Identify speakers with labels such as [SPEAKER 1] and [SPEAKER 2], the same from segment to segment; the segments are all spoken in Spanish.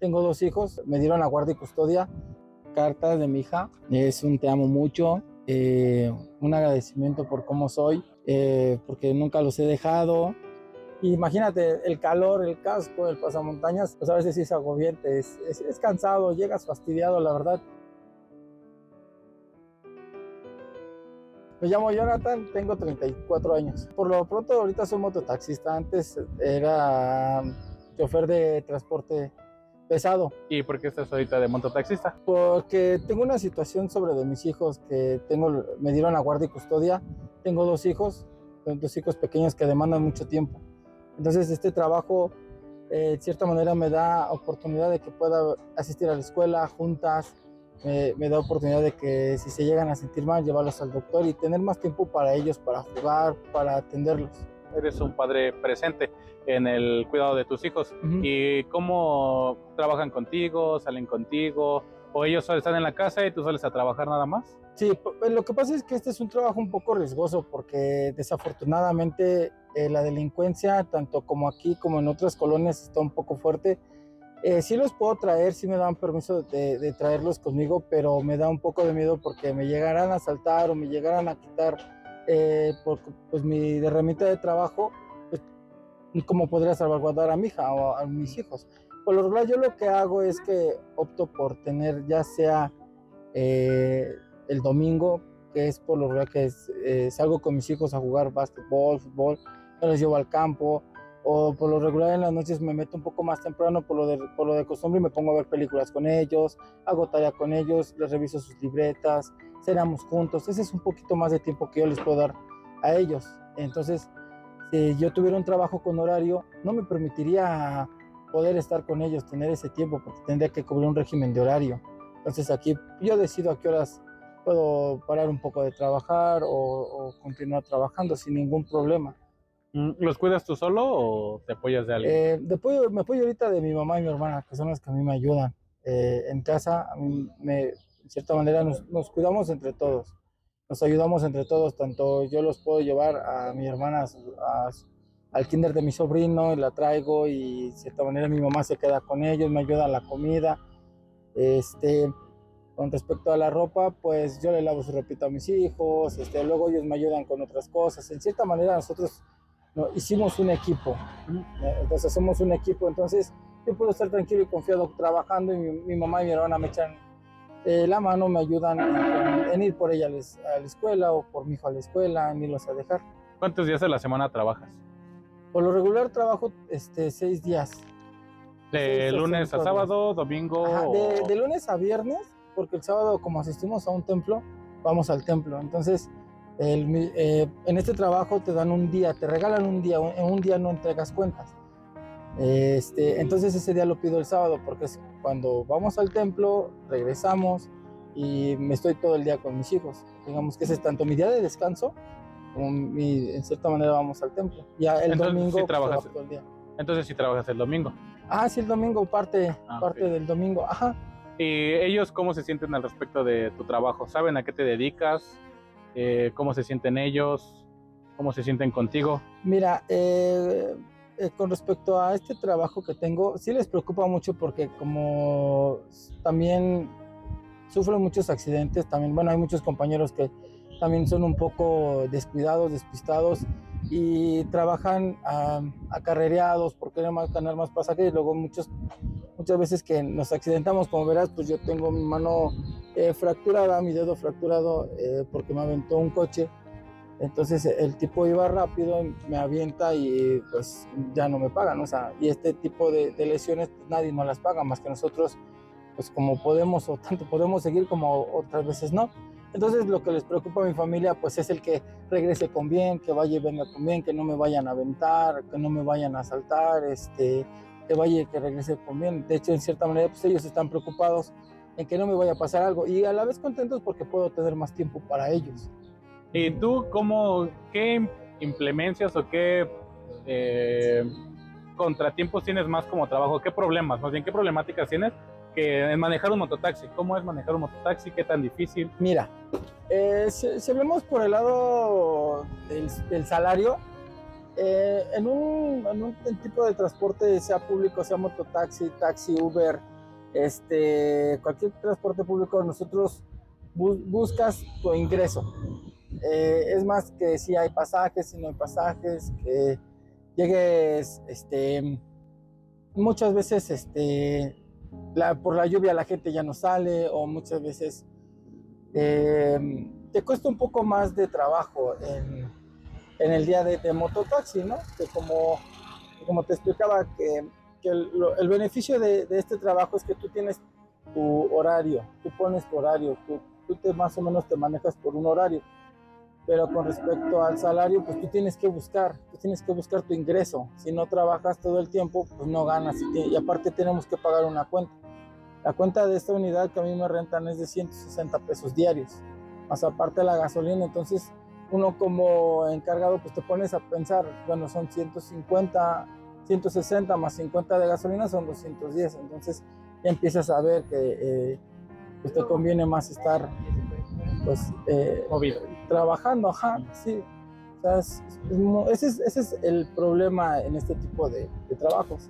[SPEAKER 1] Tengo 2 hijos, me dieron la guardia y custodia. Carta de mi hija, es un te amo mucho, un agradecimiento por cómo soy, porque nunca los he dejado. Imagínate el calor, el casco, el pasamontañas, pues a veces sí es agobiante, es cansado, llegas fastidiado, la verdad. Me llamo Jonathan, tengo 34 años. Por lo pronto ahorita soy mototaxista, antes era chofer de transporte pesado.
[SPEAKER 2] ¿Y por qué estás ahorita de mototaxista?
[SPEAKER 1] Porque tengo una situación sobre de mis hijos que me dieron la guardia y custodia. Tengo 2 hijos pequeños que demandan mucho tiempo. Entonces este trabajo, de cierta manera, me da oportunidad de que pueda asistir a la escuela, juntas, me da oportunidad de que si se llegan a sentir mal, llevarlos al doctor y tener más tiempo para ellos, para jugar, para atenderlos.
[SPEAKER 2] Eres un padre presente en el cuidado de tus hijos. ¿Y cómo trabajan contigo, salen contigo? ¿O ellos solo están en la casa y tú sales a trabajar nada más?
[SPEAKER 1] Sí, lo que pasa es que este es un trabajo un poco riesgoso porque desafortunadamente la delincuencia, tanto como aquí como en otras colonias, está un poco fuerte. Sí los puedo traer, sí me dan permiso de traerlos conmigo, pero me da un poco de miedo porque me llegarán a asaltar o me llegarán a quitar pues mi herramienta de trabajo, pues, ¿cómo podría salvaguardar a mi hija o a mis hijos? Por lo regular, yo lo que hago es que opto por tener ya sea el domingo, que es por lo regular que salgo con mis hijos a jugar básquetbol, fútbol, yo los llevo al campo, o por lo regular en las noches me meto un poco más temprano por lo de costumbre y me pongo a ver películas con ellos, hago tarea con ellos, les reviso sus libretas, cenamos juntos. Ese es un poquito más de tiempo que yo les puedo dar a ellos. Entonces, si yo tuviera un trabajo con horario, no me permitiría poder estar con ellos, tener ese tiempo, porque tendría que cubrir un régimen de horario. Entonces aquí yo decido a qué horas puedo parar un poco de trabajar o continuar trabajando sin ningún problema.
[SPEAKER 2] ¿Los cuidas tú solo o te apoyas de alguien?
[SPEAKER 1] Me apoyo ahorita de mi mamá y mi hermana, que son las que a mí me ayudan. En casa, de cierta manera, nos cuidamos entre todos. Nos ayudamos entre todos, tanto yo los puedo llevar a mi hermana al kinder de mi sobrino y la traigo y de cierta manera mi mamá se queda con ellos, me ayuda a la comida. Con respecto a la ropa, pues yo le lavo su ropita a mis hijos, luego ellos me ayudan con otras cosas. En cierta manera nosotros hicimos un equipo, entonces somos un equipo, entonces yo puedo estar tranquilo y confiado trabajando y mi mamá y mi hermana me echan la mano, me ayudan en ir por ella a la escuela o por mi hijo a la escuela, en irlos a dejar.
[SPEAKER 2] ¿Cuántos días de la semana trabajas?
[SPEAKER 1] Por lo regular trabajo 6 días.
[SPEAKER 2] ¿De lunes a sábado, domingo?
[SPEAKER 1] Ajá, de lunes a viernes, porque el sábado, como asistimos a un templo, vamos al templo. Entonces, en este trabajo te dan un día, te regalan un día, en un día no entregas cuentas. Entonces ese día lo pido el sábado, porque es cuando vamos al templo, regresamos y me estoy todo el día con mis hijos. Digamos que ese es tanto mi día de descanso como en cierta manera vamos al templo. Ya el
[SPEAKER 2] Entonces,
[SPEAKER 1] domingo
[SPEAKER 2] sí trabajas,
[SPEAKER 1] todo el día.
[SPEAKER 2] entonces sí trabajas el domingo.
[SPEAKER 1] Sí, el domingo, parte
[SPEAKER 2] Okay.
[SPEAKER 1] del domingo. Ajá.
[SPEAKER 2] ¿Y ellos cómo se sienten al respecto de tu trabajo? ¿Saben a qué te dedicas? ¿Cómo se sienten ellos? ¿Cómo se sienten contigo?
[SPEAKER 1] Mira, con respecto a este trabajo que tengo, sí les preocupa mucho porque como también sufren muchos accidentes, también, bueno, hay muchos compañeros que también son un poco descuidados, despistados y trabajan acarrereados por querer ganar más pasajes y luego muchas veces que nos accidentamos, como verás, pues yo tengo mi mano fracturada, mi dedo fracturado porque me aventó un coche. Entonces el tipo iba rápido, me avienta y pues ya no me pagan, ¿no? O sea, y este tipo de lesiones pues, nadie nos las paga más que nosotros, pues como podemos o tanto podemos seguir como otras veces no. Entonces lo que les preocupa a mi familia pues es el que regrese con bien, que vaya y venga con bien, que no me vayan a aventar, que no me vayan a asaltar, que vaya y que regrese con bien. De hecho, en cierta manera pues ellos están preocupados en que no me vaya a pasar algo y a la vez contentos porque puedo tener más tiempo para ellos.
[SPEAKER 2] ¿Y tú qué implemencias o qué contratiempos tienes más como trabajo? ¿Qué problemas, más bien qué problemáticas tienes que en manejar un mototaxi? ¿Cómo es manejar un mototaxi? ¿Qué tan difícil?
[SPEAKER 1] Mira, si vemos por el lado del salario, en un tipo de transporte, sea público, sea mototaxi, taxi, Uber, cualquier transporte público, nosotros buscas tu ingreso. Es más que si hay pasajes, si no hay pasajes, que llegues, muchas veces, por la lluvia la gente ya no sale, o muchas veces te cuesta un poco más de trabajo en el día de mototaxi, ¿no? Que como te explicaba, que el beneficio de este trabajo es que tú tienes tu horario, tú pones tu horario, tú más o menos te manejas por un horario, pero con respecto al salario, pues tú tienes que buscar tu ingreso. Si no trabajas todo el tiempo, pues no ganas, y aparte tenemos que pagar una cuenta. La cuenta de esta unidad que a mí me rentan es de 160 pesos diarios, más aparte la gasolina. Entonces uno como encargado pues te pones a pensar, bueno, son 150, 160 más 50 de gasolina son 210. Entonces ya empiezas a ver que pues te conviene más estar pues
[SPEAKER 2] Movido.
[SPEAKER 1] trabajando, ajá, sí. O sea, ese es el problema en este tipo de trabajos.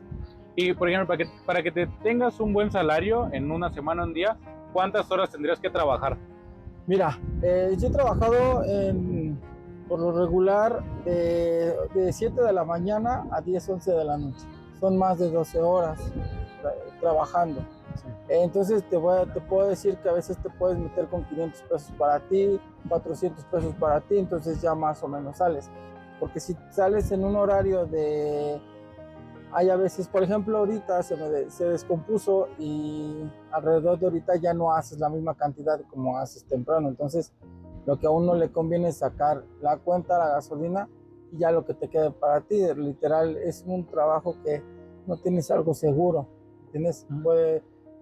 [SPEAKER 2] Y, por ejemplo, para que te tengas un buen salario en una semana, un día, ¿cuántas horas tendrías que trabajar?
[SPEAKER 1] Mira, yo he trabajado por lo regular de 7 de la mañana a 10, 11 de la noche. Son más de 12 horas trabajando.
[SPEAKER 2] Sí.
[SPEAKER 1] Entonces te puedo decir que a veces te puedes meter con 500 pesos para ti, 400 pesos para ti, entonces ya más o menos sales. Porque si sales en un horario hay a veces, por ejemplo, ahorita se descompuso y alrededor de ahorita ya no haces la misma cantidad como haces temprano. Entonces, lo que a uno le conviene es sacar la cuenta, la gasolina, y ya lo que te quede para ti. Literal, es un trabajo que no tienes algo seguro, ¿entiendes?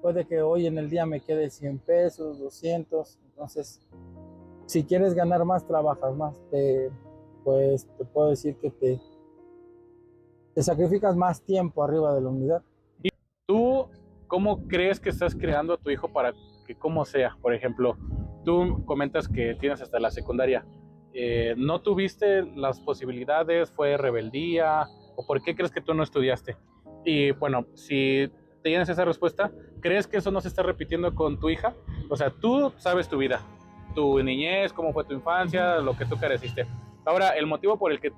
[SPEAKER 1] Puede que hoy en el día me quede 100 pesos, 200. Entonces, si quieres ganar más, trabajas más. Pues te puedo decir que te sacrificas más tiempo arriba de la unidad.
[SPEAKER 2] ¿Tú cómo crees que estás creando a tu hijo para que cómo sea? Por ejemplo, tú comentas que tienes hasta la secundaria. ¿No tuviste las posibilidades? ¿Fue rebeldía? ¿O por qué crees que tú no estudiaste? Y bueno, si tienes esa respuesta, ¿crees que eso no se está repitiendo con tu hija? O sea, tú sabes tu vida, tu niñez, cómo fue tu infancia, lo que tú careciste. Ahora, el motivo por el que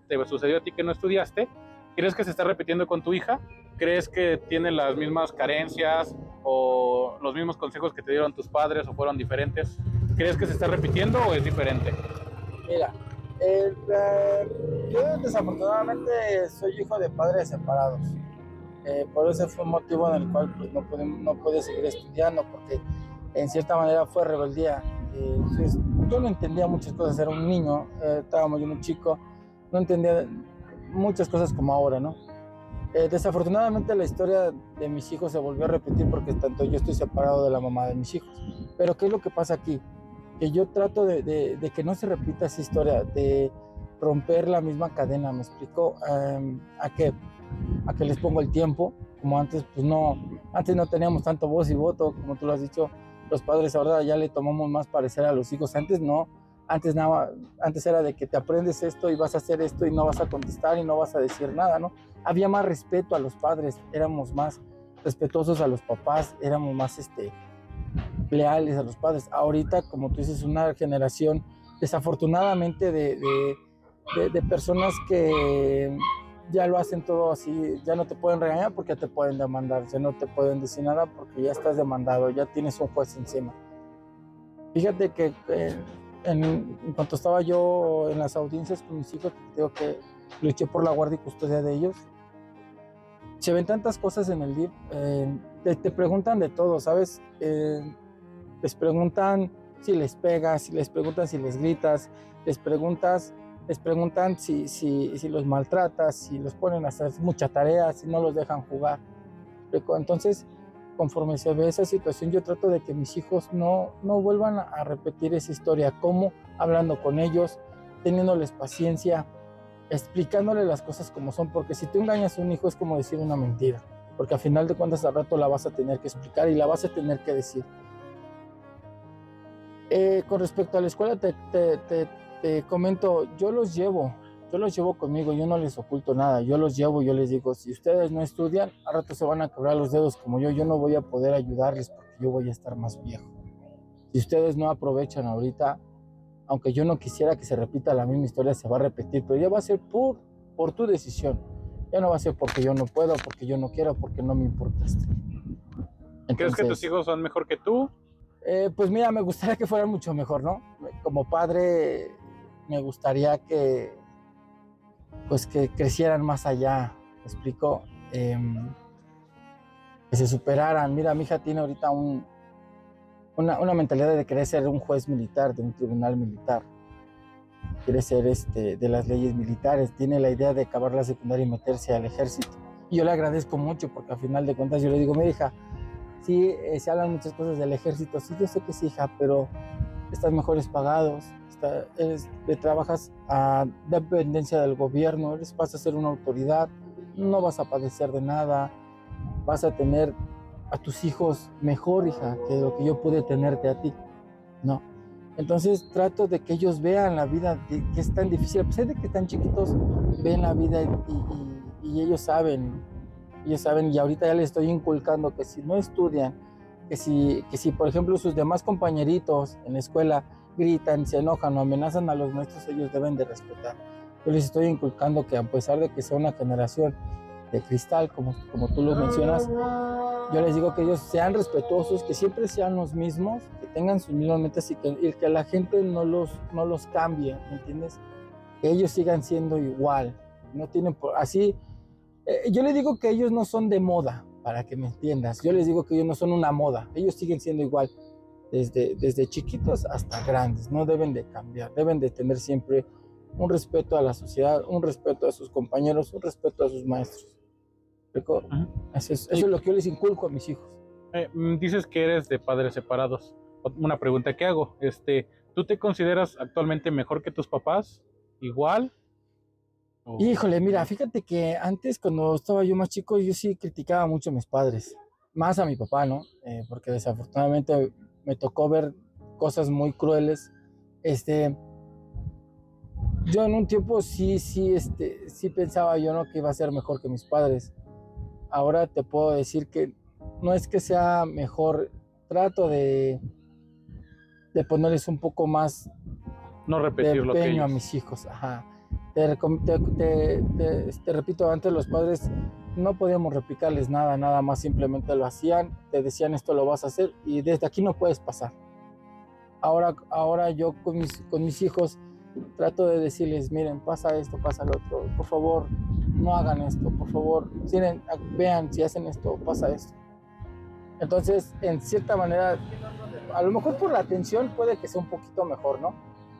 [SPEAKER 2] te sucedió a ti que no estudiaste, ¿crees que se está repitiendo con tu hija? ¿Crees que tiene las mismas carencias o los mismos consejos que te dieron tus padres o fueron diferentes? ¿Crees que se está repitiendo o es diferente?
[SPEAKER 1] Mira, yo desafortunadamente soy hijo de padres separados. Por ese fue un motivo en el cual pues, no pude seguir estudiando, porque en cierta manera fue rebeldía. Entonces, yo no entendía muchas cosas, era un niño, estábamos yo un chico, no entendía muchas cosas como ahora, ¿no? Desafortunadamente la historia de mis hijos se volvió a repetir porque tanto yo estoy separado de la mamá de mis hijos. Pero ¿qué es lo que pasa aquí? Que yo trato de que no se repita esa historia, de romper la misma cadena, ¿me explico? A que les pongo el tiempo, como antes, pues no, antes no teníamos tanto voz y voto, como tú lo has dicho, los padres ahora ya le tomamos más parecer a los hijos, antes no, antes era de que te aprendes esto y vas a hacer esto y no vas a contestar y no vas a decir nada, ¿no? Había más respeto a los padres, éramos más respetuosos a los papás, éramos más leales a los padres. Ahorita, como tú dices, una generación desafortunadamente de personas que ya lo hacen todo así, ya no te pueden regañar porque ya te pueden demandar, ya no te pueden decir nada porque ya estás demandado, ya tienes un juez encima. Fíjate que en cuanto estaba yo en las audiencias con mis hijos, digo que luché por la guardia y custodia de ellos, se ven tantas cosas en el DIF, te preguntan de todo, ¿sabes? Les preguntan si les pegas, les preguntan si les gritas, les preguntan si los maltratas, si los ponen a hacer mucha tarea, si no los dejan jugar. Entonces, conforme se ve esa situación, yo trato de que mis hijos no vuelvan a repetir esa historia, como hablando con ellos, teniéndoles paciencia, explicándoles las cosas como son, porque si tú engañas a un hijo es como decir una mentira, porque al final de cuentas al rato la vas a tener que explicar y la vas a tener que decir. Con respecto a la escuela, te comento, yo los llevo, yo los llevo conmigo, yo no les oculto nada, yo los llevo, yo les digo, si ustedes no estudian, al rato se van a quebrar los dedos como yo no voy a poder ayudarles porque yo voy a estar más viejo. Si ustedes no aprovechan ahorita, aunque yo no quisiera que se repita la misma historia, se va a repetir, pero ya va a ser por tu decisión. Ya no va a ser porque yo no puedo, porque yo no quiero, porque no me importaste.
[SPEAKER 2] ¿Crees que tus hijos son mejor que tú?
[SPEAKER 1] Pues mira, me gustaría que fueran mucho mejor, ¿no? Como padre, me gustaría pues que crecieran más allá, ¿me explico? Que se superaran. Mira, mi hija tiene ahorita una mentalidad de querer ser un juez militar, de un tribunal militar. Quiere ser de las leyes militares, tiene la idea de acabar la secundaria y meterse al ejército. Y yo le agradezco mucho porque al final de cuentas yo le digo, mira hija, sí, se hablan muchas cosas del ejército, sí, yo sé que sí hija, pero estás mejores pagados, trabajas a dependencia del gobierno, vas a ser una autoridad, no vas a padecer de nada, vas a tener a tus hijos mejor hija que lo que yo pude tenerte a ti, ¿no? Entonces trato de que ellos vean la vida, que es tan difícil, a pesar de que están chiquitos, ven la vida y ellos saben, y ahorita ya les estoy inculcando que si no estudian, que si por ejemplo sus demás compañeritos en la escuela gritan, se enojan o amenazan a los maestros, ellos deben de respetar. Yo les estoy inculcando que a pesar de que sea una generación de cristal, como tú lo mencionas, yo les digo que ellos sean respetuosos, que siempre sean los mismos, que tengan sus mismas metas y que la gente no los cambie, ¿me entiendes? Que ellos sigan siendo igual, no tienen así. Yo les digo que ellos no son de moda, para que me entiendas. Yo les digo que ellos no son una moda, ellos siguen siendo igual, desde chiquitos hasta grandes, no deben de cambiar, deben de tener siempre un respeto a la sociedad, un respeto a sus compañeros, un respeto a sus maestros. Eso es lo que yo les inculco a mis hijos.
[SPEAKER 2] Dices que eres de padres separados. Una pregunta que hago, ¿tú te consideras actualmente mejor que tus papás? ¿Igual?
[SPEAKER 1] Híjole, mira, fíjate que antes cuando estaba yo más chico, yo sí criticaba mucho a mis padres, más a mi papá, ¿no? Porque desafortunadamente me tocó ver cosas muy crueles. Yo en un tiempo sí pensaba yo, ¿no? Que iba a ser mejor que mis padres. Ahora te puedo decir que no es que sea mejor, trato de ponerles un poco más
[SPEAKER 2] no repetir
[SPEAKER 1] de
[SPEAKER 2] lo que
[SPEAKER 1] empeño a
[SPEAKER 2] ellos.
[SPEAKER 1] mis hijos. Ajá. Te repito, antes los padres no podíamos replicarles nada más simplemente lo hacían, te decían esto lo vas a hacer y desde aquí no puedes pasar. Ahora yo con mis hijos trato de decirles, miren, pasa esto, pasa lo otro, por favor, no hagan esto, por favor, vean si hacen esto, pasa esto. Entonces, en cierta manera, a lo mejor por la atención puede que sea un poquito mejor, ¿no?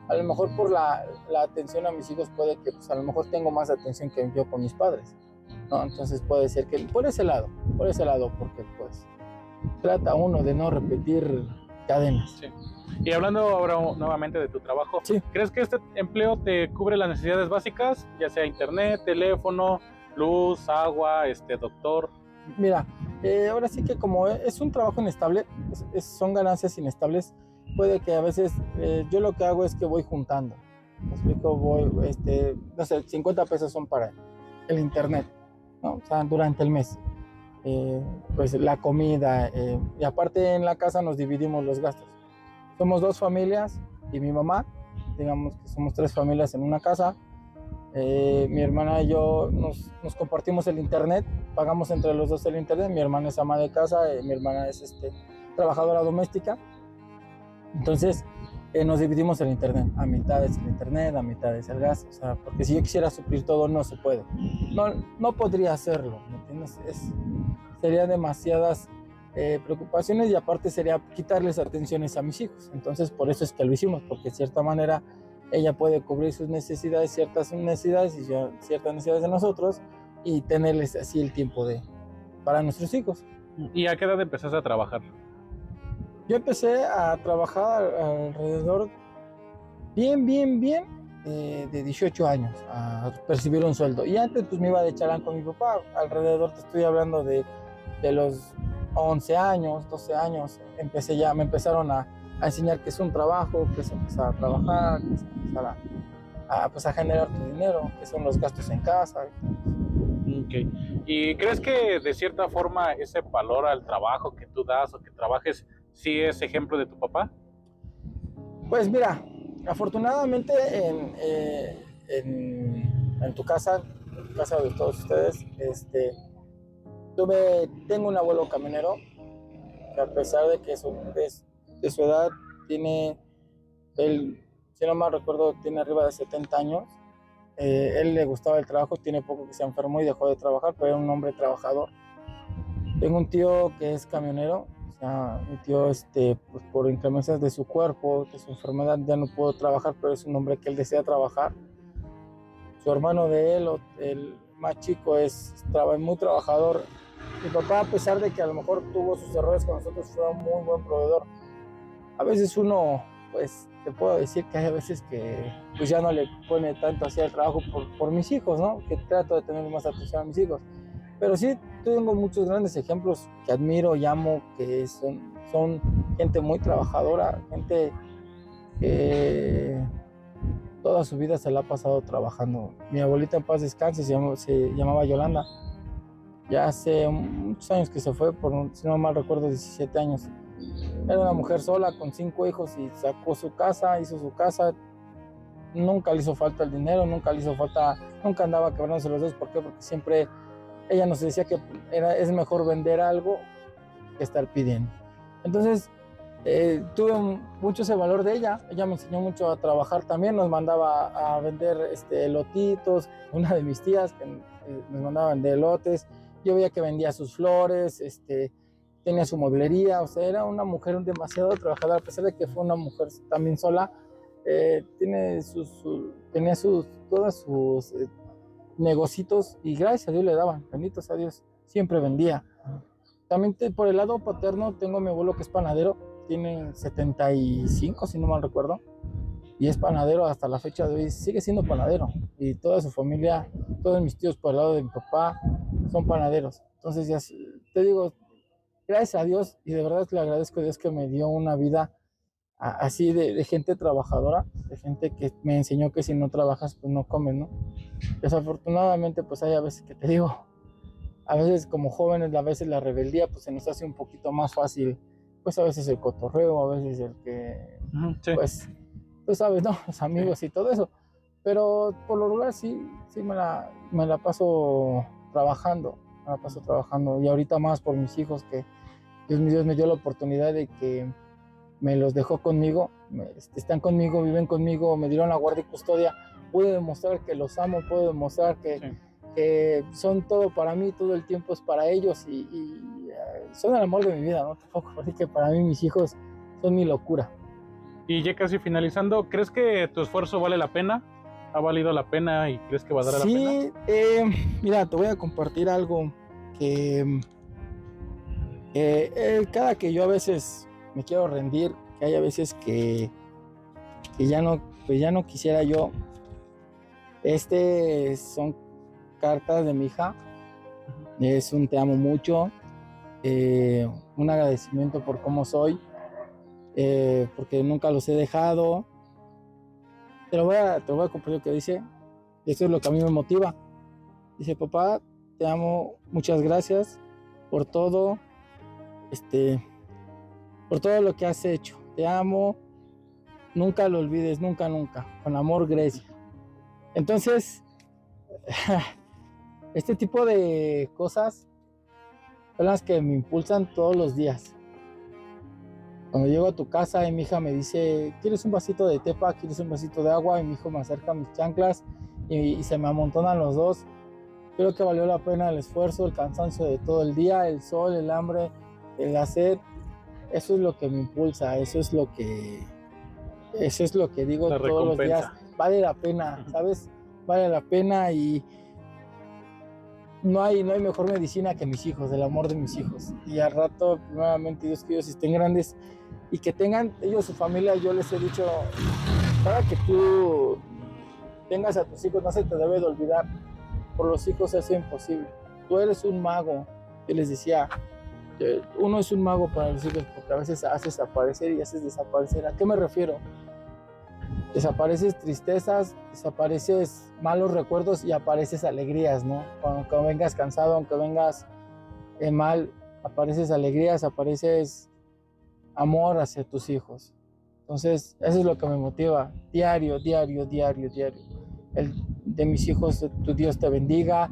[SPEAKER 1] A lo mejor por la atención a mis hijos puede que, pues a lo mejor tengo más atención que yo con mis padres, ¿no? Entonces puede ser que por ese lado, porque pues trata uno de no repetir cadenas.
[SPEAKER 2] Sí. Y hablando ahora nuevamente de tu trabajo,
[SPEAKER 1] sí.
[SPEAKER 2] ¿Crees que este empleo te cubre las necesidades básicas, ya sea internet, teléfono, luz, agua, doctor?
[SPEAKER 1] Mira, ahora sí que como es un trabajo inestable, son ganancias inestables, puede que a veces yo lo que hago es que voy juntando. Me explico, no sé, 50 pesos son para el internet, ¿no? O sea, durante el mes. Pues la comida, y aparte en la casa nos dividimos los gastos. Somos 2 familias y mi mamá, digamos que somos 3 familias en una casa. Mi hermana y yo nos compartimos el internet, pagamos entre los dos el internet. Mi hermana es ama de casa, mi hermana es trabajadora doméstica. Entonces nos dividimos el internet, a mitad es el internet, a mitad es el gas, o sea, porque si yo quisiera suplir todo no se puede, no podría hacerlo, ¿me entiendes? Sería demasiadas preocupaciones y aparte sería quitarles atenciones a mis hijos. Entonces por eso es que lo hicimos, porque de cierta manera ella puede cubrir sus necesidades, ciertas necesidades y ciertas necesidades de nosotros, y tenerles así el tiempo para nuestros hijos.
[SPEAKER 2] ¿Y a qué edad empezaste a trabajar?
[SPEAKER 1] Yo empecé a trabajar alrededor bien de 18 años, a percibir un sueldo. Y antes pues me iba de chalán con mi papá, alrededor te estoy hablando de los 11 años, 12 años, me empezaron a enseñar qué es un trabajo, qué es empezar a trabajar, qué es empezar pues a generar tu dinero, que son los gastos en casa.
[SPEAKER 2] Okay. ¿Y crees que de cierta forma ese valor al trabajo que tú das o que trabajes sí es ejemplo de tu papá?
[SPEAKER 1] Pues mira, afortunadamente en tu casa, en casa de todos ustedes, tengo un abuelo camionero que a pesar de que de su edad tiene, él, si no mal recuerdo, tiene arriba de 70 años. Él le gustaba el trabajo, tiene poco que se enfermó y dejó de trabajar, pero era un hombre trabajador. Tengo un tío que es camionero, o sea, mi tío, pues por inclemencias de su cuerpo, de su enfermedad, ya no pudo trabajar, pero es un hombre que él desea trabajar. Su hermano de él, el más chico, es muy trabajador. Mi papá, a pesar de que a lo mejor tuvo sus errores con nosotros, fue un muy buen proveedor. A veces uno, pues, te puedo decir que hay veces que pues ya no le pone tanto hacia el trabajo por mis hijos, ¿no? Que trato de tener más atención a mis hijos. Pero sí tengo muchos grandes ejemplos que admiro y amo, que son gente muy trabajadora, gente que toda su vida se la ha pasado trabajando. Mi abuelita en paz descanse se llamaba Yolanda. Ya hace muchos años que se fue, si no mal recuerdo, 17 años. Era una mujer sola con 5 hijos y sacó su casa, hizo su casa. Nunca le hizo falta el dinero, nunca andaba quebrándose los dedos. ¿Por qué? Porque siempre ella nos decía que es mejor vender algo que estar pidiendo. Entonces, tuve mucho ese valor de ella. Ella me enseñó mucho a trabajar también. Nos mandaba a vender elotitos. Una de mis tías que nos mandaba a vender elotes. Yo veía que vendía sus flores, tenía su mueblería. O sea, era una mujer demasiado trabajadora, a pesar de que fue una mujer también sola. Tenía todas sus negocios y gracias a Dios le daban, benditos a Dios, siempre vendía. También por el lado paterno tengo a mi abuelo que es panadero, tiene 75 si no mal recuerdo, y es panadero hasta la fecha de hoy, sigue siendo panadero, y toda su familia, todos mis tíos por el lado de mi papá son panaderos. Entonces ya te digo, gracias a Dios, y de verdad le agradezco a Dios que me dio una vida así de gente trabajadora, de gente que me enseñó que si no trabajas pues no comes, ¿no? Desafortunadamente pues hay a veces que te digo, a veces como jóvenes, a veces la rebeldía pues se nos hace un poquito más fácil, pues a veces el cotorreo, a veces el que,
[SPEAKER 2] Sí.
[SPEAKER 1] pues, tú sabes, ¿no? Los amigos y todo eso, pero por lo regular sí me la paso trabajando, y ahorita más por mis hijos que Dios me dio la oportunidad de que me los dejó conmigo, están conmigo, viven conmigo, me dieron la guardia y custodia. Pude demostrar que los amo, puedo demostrar que son todo para mí, todo el tiempo es para ellos y son el amor de mi vida, ¿no? Tampoco, así que para mí mis hijos son mi locura.
[SPEAKER 2] Y ya casi finalizando, ¿crees que tu esfuerzo vale la pena? ¿Ha valido la pena y crees que valdrá la pena?
[SPEAKER 1] Sí, mira, te voy a compartir algo que cada que yo a veces me quiero rendir, que hay a veces que pues ya no quisiera yo. Son cartas de mi hija. Es un te amo mucho, un agradecimiento por cómo soy, porque nunca los he dejado. Te voy a compartir lo que dice. Esto es lo que a mí me motiva. Dice: papá, te amo, muchas gracias por todo, por todo lo que has hecho. Te amo, nunca lo olvides, nunca, nunca. Con amor, Grecia. Entonces, este tipo de cosas son las que me impulsan todos los días. Cuando llego a tu casa y mi hija me dice: ¿quieres un vasito de tepa? ¿Quieres un vasito de agua? Y mi hijo me acerca mis chanclas y se me amontonan los dos. Creo que valió la pena el esfuerzo, el cansancio de todo el día, el sol, el hambre, la sed. Eso es lo que me impulsa, eso es lo que digo todos los días. Vale la pena, ¿sabes? Vale la pena y no hay mejor medicina que mis hijos, el amor de mis hijos. Y al rato, primeramente Dios, que ellos estén grandes y que tengan ellos su familia. Yo les he dicho, para que tú tengas a tus hijos, no se te debe de olvidar, por los hijos es imposible. Tú eres un mago. Yo les decía, uno es un mago para los hijos porque a veces haces aparecer y haces desaparecer. ¿A qué me refiero? desapareces tristezas, desapareces malos recuerdos y apareces alegrías, ¿no? Cuando vengas cansado, aunque vengas mal, apareces alegrías, apareces amor hacia tus hijos. Entonces, eso es lo que me motiva, diario, diario, diario, diario. El de mis hijos, tu Dios te bendiga,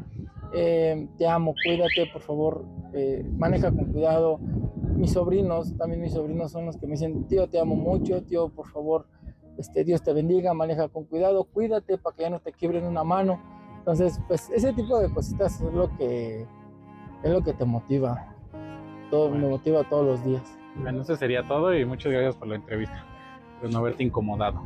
[SPEAKER 1] te amo, cuídate, por favor, maneja con cuidado. Mis sobrinos, también mis sobrinos son los que me dicen, tío, te amo mucho, tío, por favor, Dios te bendiga, maneja con cuidado, cuídate para que ya no te quiebren una mano. Entonces, pues ese tipo de cositas es lo que te motiva. Todo, me
[SPEAKER 2] Bueno,
[SPEAKER 1] motiva todos los días.
[SPEAKER 2] bueno, eso sería todo y muchas gracias por la entrevista, por no haberte incomodado.